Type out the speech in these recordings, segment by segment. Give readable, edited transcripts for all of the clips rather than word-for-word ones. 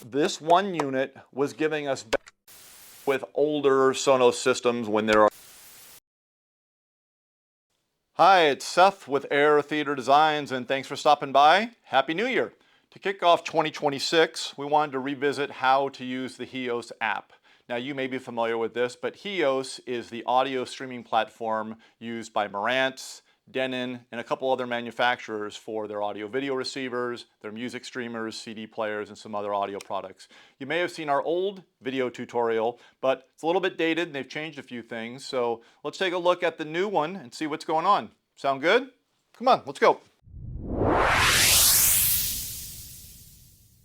This one unit was giving us with older Sonos systems when there are... Hi, it's Seth with Air Theater Designs, and thanks for stopping by. Happy New Year. To kick off 2026, we wanted to revisit how to use the Heos app. Now, you may be familiar with this, but Heos is the audio streaming platform used by Marantz, Denon, and a couple other manufacturers for their audio-video receivers, their music streamers, CD players, and some other audio products. You may have seen our old video tutorial, but it's a little bit dated and they've changed a few things. So let's take a look at the new one and see what's going on. Sound good? Come on, let's go.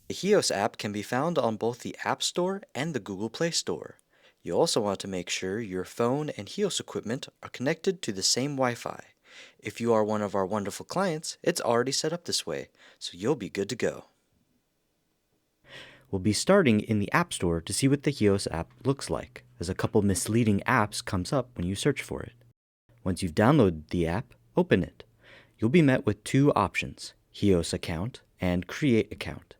The Heos app can be found on both the App Store and the Google Play Store. You also want to make sure your phone and Heos equipment are connected to the same Wi-Fi. If you are one of our wonderful clients, it's already set up this way, so you'll be good to go. We'll be starting in the App Store to see what the Heos app looks like, as a couple misleading apps comes up when you search for it. Once you've downloaded the app, open it. You'll be met with two options, Heos Account and Create Account.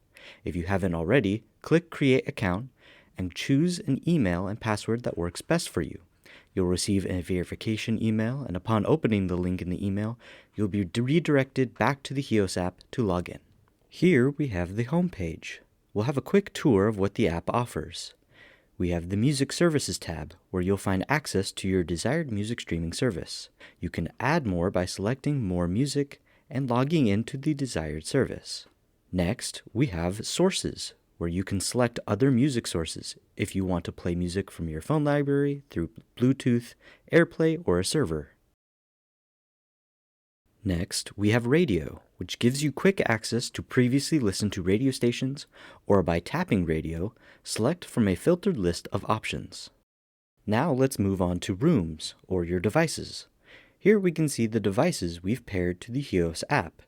If you haven't already, click Create Account and choose an email and password that works best for you. You'll receive a verification email, and upon opening the link in the email, you'll be redirected back to the Heos app to log in. Here we have the home page. We'll have a quick tour of what the app offers. We have the Music Services tab, where you'll find access to your desired music streaming service. You can add more by selecting More Music and logging into the desired service. Next, we have Sources, where you can select other music sources if you want to play music from your phone library through Bluetooth, AirPlay, or a server. Next, we have Radio, which gives you quick access to previously listened to radio stations, or by tapping Radio, select from a filtered list of options. Now let's move on to Rooms, or your devices. Here we can see the devices we've paired to the Heos app.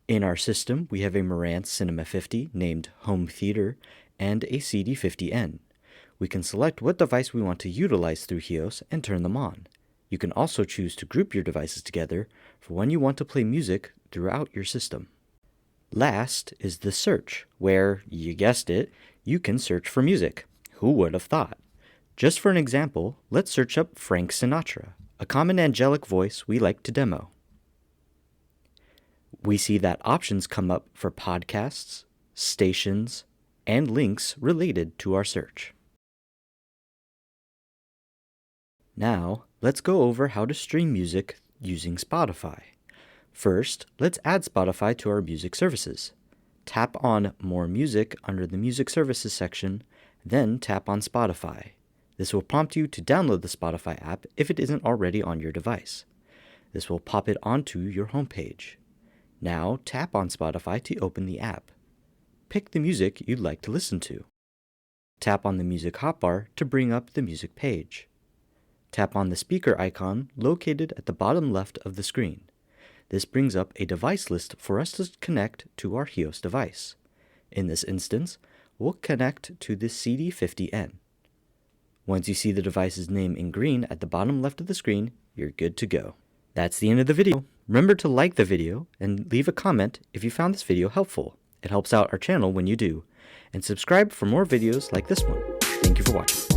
In our system, we have a Marantz Cinema 50 named Home Theater and a CD50N. We can select what device we want to utilize through Heos and turn them on. You can also choose to group your devices together for when you want to play music throughout your system. Last is the search, where, you guessed it, you can search for music. Who would have thought? Just for an example, let's search up Frank Sinatra, a common angelic voice we like to demo. We see that options come up for podcasts, stations, and links related to our search. Now, let's go over how to stream music using Spotify. First, let's add Spotify to our music services. Tap on More Music under the Music Services section, then tap on Spotify. This will prompt you to download the Spotify app if it isn't already on your device. This will pop it onto your homepage. Now tap on Spotify to open the app. Pick the music you'd like to listen to. Tap on the music hotbar to bring up the music page. Tap on the speaker icon located at the bottom left of the screen. This brings up a device list for us to connect to our Heos device. In this instance, we'll connect to the CD50N. Once you see the device's name in green at the bottom left of the screen, you're good to go. That's the end of the video. Remember to like the video and leave a comment if you found this video helpful. It helps out our channel when you do. And subscribe for more videos like this one. Thank you for watching.